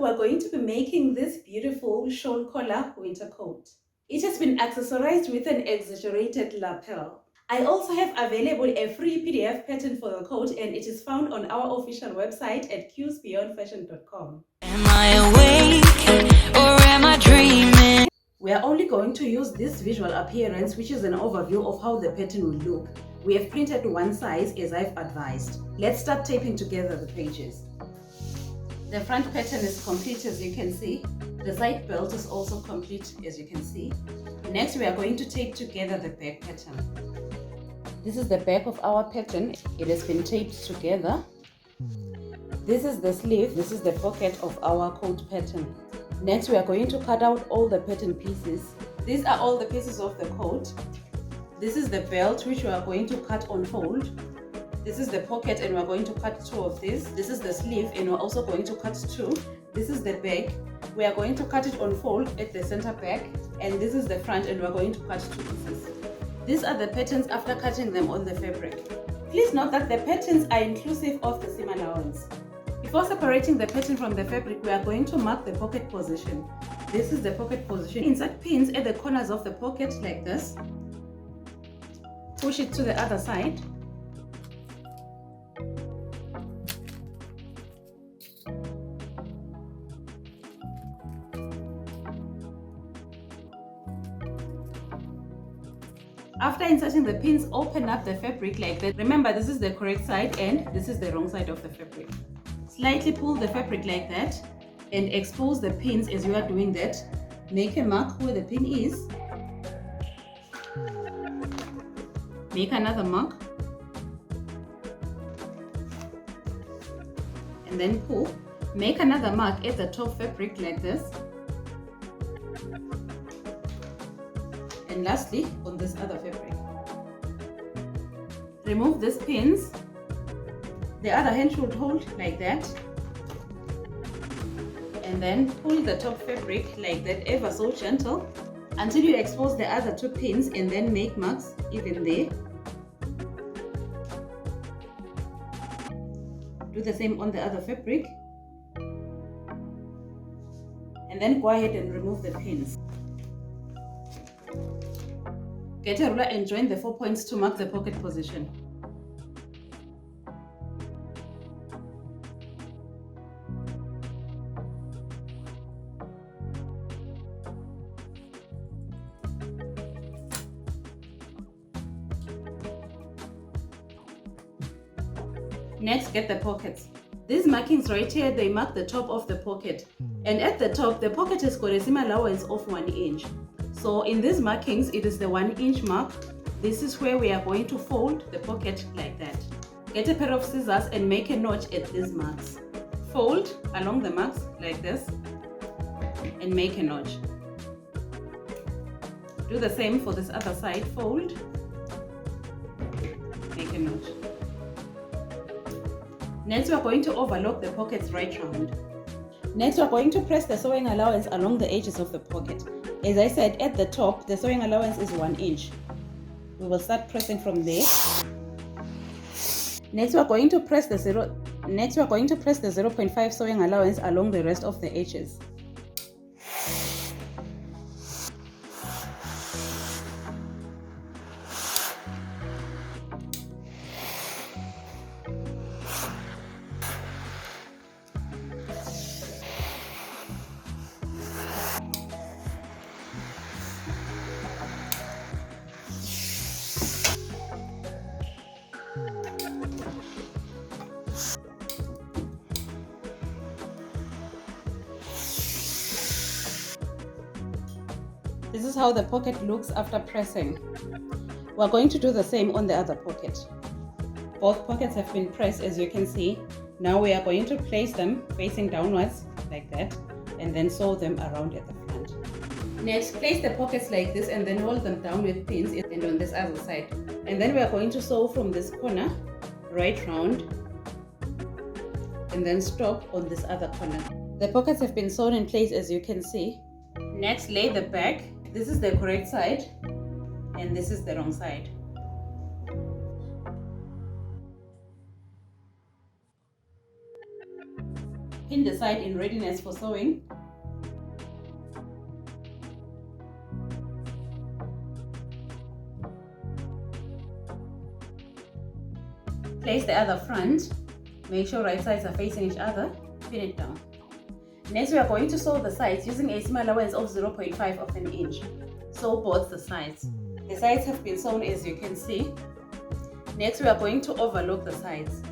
we're going to be making this beautiful shawl collar winter coat. It has been accessorized with an exaggerated lapel. I also have available a free PDF pattern for the coat, and it is found on our official website at qsbeyondfashion.com. Am I awake or am I dreaming? We are only going to use this visual appearance, which is an overview of how the pattern will look. We have printed one size as I've advised. Let's start taping together the pages. The front pattern is complete, as you can see. The side belt is also complete, as you can see. Next, we are going to tape together the back pattern. This is the back of our pattern. It has been taped together. This is the sleeve. This is the pocket of our coat pattern. Next, we are going to cut out all the pattern pieces. These are all the pieces of the coat. This is the belt, which we are going to cut on fold. This is the pocket, and we're going to cut two of these. This is the sleeve, and we're also going to cut two. This is the back. We are going to cut it on fold at the center back, and this is the front, and we're going to cut two pieces. These are the patterns after cutting them on the fabric. Please note that the patterns are inclusive of the seam allowance. Before separating the pattern from the fabric, we are going to mark the pocket position. This is the pocket position. Insert pins at the corners of the pocket like this. Push it to the other side. After inserting the pins, open up the fabric like that. Remember, this is the correct side and this is the wrong side of the fabric. Slightly pull the fabric like that and expose the pins as you are doing that. Make a mark where the pin is. Make another mark. And then pull. Make another mark at the top fabric like this. And lastly, on this other fabric. Remove these pins. The other hand should hold like that. And then pull the top fabric like that, ever so gentle, until you expose the other two pins, and then make marks even there. Do the same on the other fabric. And then go ahead and remove the pins. Get a ruler and join the 4 points to mark the pocket position. Next, get the pockets. These markings right here, they mark the top of the pocket. And at the top, the pocket has got a seam allowance of 1 inch. So in these markings, it is the 1 inch mark. This is where we are going to fold the pocket like that. Get a pair of scissors and make a notch at these marks. Fold along the marks like this and make a notch. Do the same for this other side. Fold, make a notch. Next, we are going to overlock the pockets right round. Next, we are going to press the sewing allowance along the edges of the pocket. As I said, at the top, the sewing allowance is 1 inch. We will start pressing from there. Next, we are going to press the 0.5 sewing allowance along the rest of the edges. This is how the pocket looks after pressing. We're going to do the same on the other pocket. Both pockets have been pressed, as you can see. Now we are going to place them facing downwards like that, and then sew them around at the front. Next, place the pockets like this and then hold them down with pins and on this other side. And then we are going to sew from this corner right round and then stop on this other corner. The pockets have been sewn in place, as you can see. Next, lay the back. This is the correct side and this is the wrong side. Pin the side in readiness for sewing. Place the other front. Make sure right sides are facing each other. Pin it down. Next, we are going to sew the sides using a seam allowance of 0.5 of an inch. Sew both the sides. The sides have been sewn as you can see. Next, we are going to overlock the sides.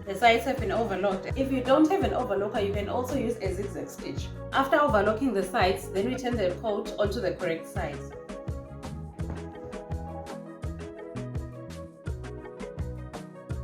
The sides have been overlocked. If you don't have an overlocker, you can also use a zigzag stitch. After overlocking the sides, then we turn the coat onto the correct sides.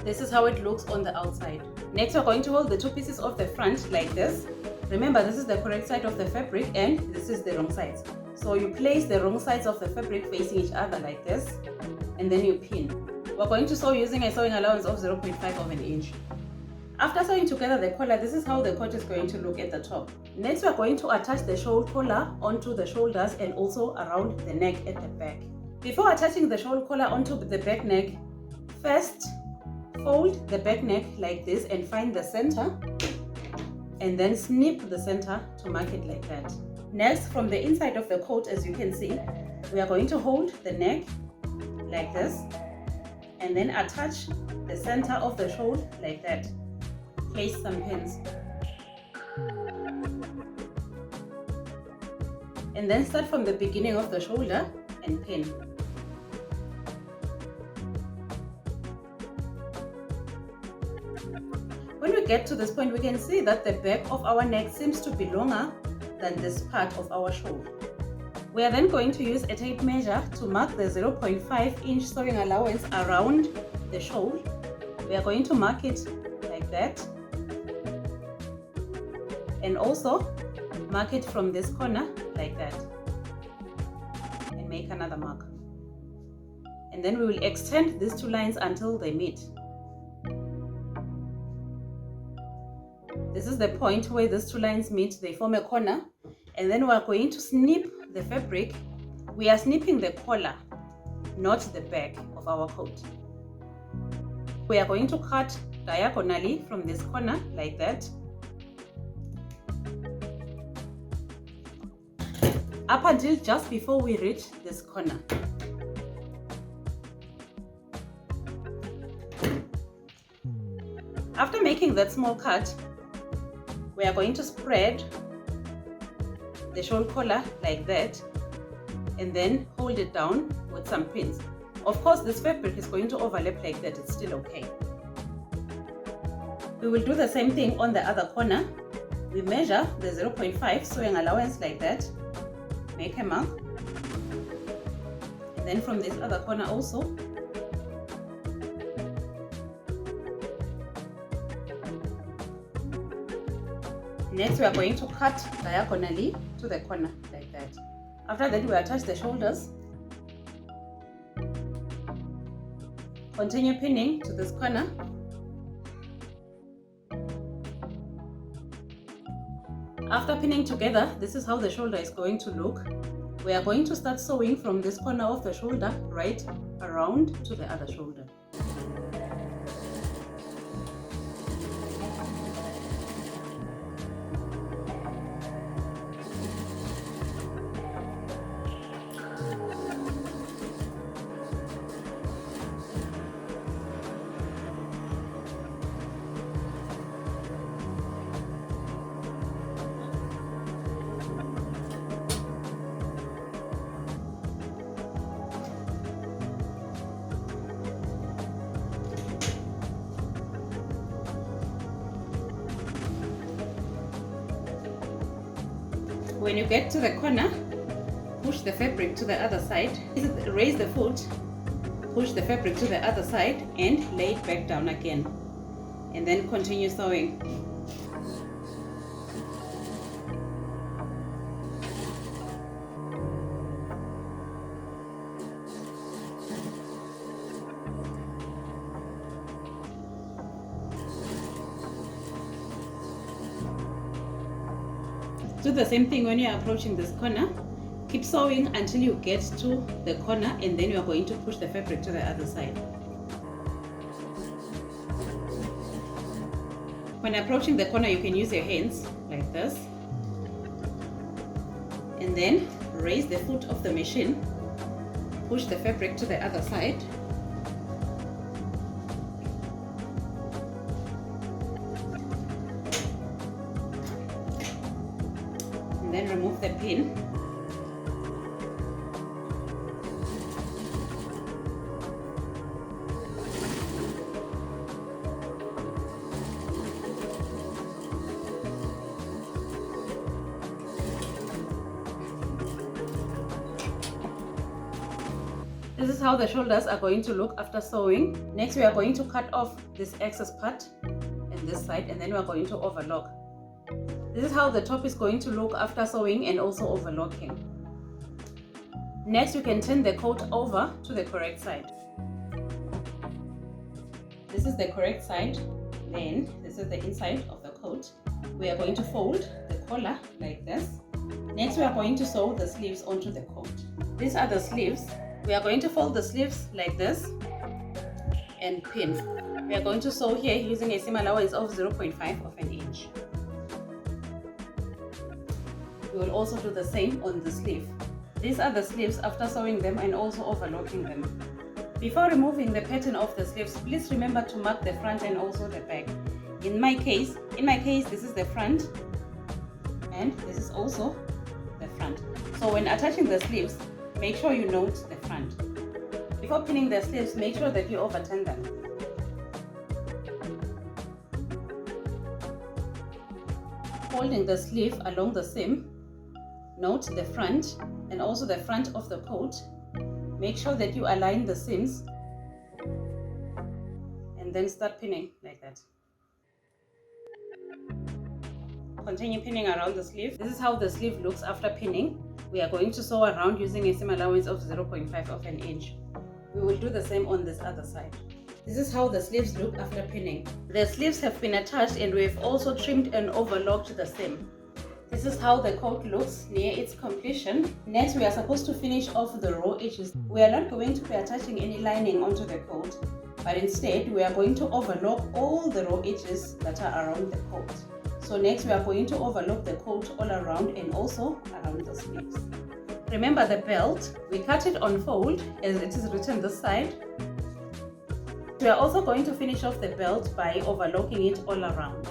This is how it looks on the outside. Next, we're going to hold the two pieces of the front like this. Remember, this is the correct side of the fabric and this is the wrong sides. So you place the wrong sides of the fabric facing each other like this, and then you pin. We're going to sew using a sewing allowance of 0.5 of an inch. After sewing together the collar, this is how the coat is going to look at the top. Next, we're going to attach the shawl collar onto the shoulders and also around the neck at the back. Before attaching the shawl collar onto the back neck, first fold the back neck like this and find the center, and then snip the center to mark it like that. Next, from the inside of the coat, as you can see, we are going to hold the neck like this and then attach the center of the shawl like that. Place some pins. And then start from the beginning of the shoulder and pin. When we get to this point, we can see that the back of our neck seems to be longer than this part of our shawl. We are then going to use a tape measure to mark the 0.5 inch sewing allowance around the shawl. We are going to mark it like that, and also mark it from this corner like that, and make another mark. And then we will extend these two lines until they meet. This is the point where these two lines meet, they form a corner, and then we are going to snip the fabric. We are snipping the collar, not the back of our coat. We are going to cut diagonally from this corner like that, up until just before we reach this corner. After making that small cut, we are going to spread the shawl collar like that and then hold it down with some pins. Of course, this fabric is going to overlap like that, it's still okay. We will do the same thing on the other corner. We measure the 0.5 sewing allowance like that, make a mark, and then from this other corner also. Next, we are going to cut diagonally to the corner like that. After that, we attach the shoulders. Continue pinning to this corner. After pinning together, this is how the shoulder is going to look. We are going to start sewing from this corner of the shoulder right around to the other shoulder. When you get to the corner, push the fabric to the other side, raise the foot, push the fabric to the other side and lay it back down again, and then continue sewing. Do the same thing when you are approaching this corner. Keep sewing until you get to the corner, and then you are going to push the fabric to the other side. When approaching the corner, you can use your hands like this. And then raise the foot of the machine. Push the fabric to the other side. And then remove the pin. This is how the shoulders are going to look after sewing. Next, we are going to cut off this excess part and this side, and then we are going to overlock. This is how the top is going to look after sewing and also overlocking. Next, you can turn the coat over to the correct side. This is the correct side. Then this is the inside of the coat. We are going to fold the collar like this. Next, we are going to sew the sleeves onto the coat. These are the sleeves. We are going to fold the sleeves like this and pin. We are going to sew here using a seam allowance of 0.5 of an inch. We will also do the same on the sleeve. These are the sleeves after sewing them and also overlocking them. Before removing the pattern of the sleeves, please remember to mark the front and also the back. In my case, this is the front and this is also the front. So when attaching the sleeves, make sure you note the front. Before pinning the sleeves, make sure that you overturn them. Holding the sleeve along the seam, note the front and also the front of the coat. Make sure that you align the seams and then start pinning like that. Continue pinning around the sleeve. This is how the sleeve looks after pinning. We are going to sew around using a seam allowance of 0.5 of an inch. We will do the same on this other side. This is how the sleeves look after pinning. The sleeves have been attached and we have also trimmed and overlocked the seam. This is how the coat looks near its completion. Next, we are supposed to finish off the raw edges. We are not going to be attaching any lining onto the coat, but instead we are going to overlock all the raw edges that are around the coat. So next, we are going to overlock the coat all around and also around the sleeves. Remember the belt, we cut it on fold as it is written this side. We are also going to finish off the belt by overlocking it all around.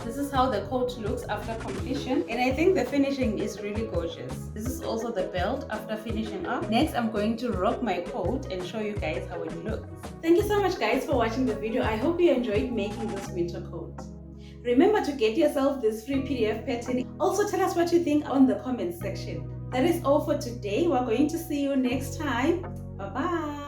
This is how the coat looks after completion, and I think the finishing is really gorgeous. This is also the belt after finishing up. Next, I'm going to rock my coat and show you guys how it looks. Thank you so much guys for watching the video. I hope you enjoyed making this winter coat. Remember to get yourself this free PDF pattern. Also tell us what you think on the comments section. That is all for today. We're going to see you next time. Bye bye.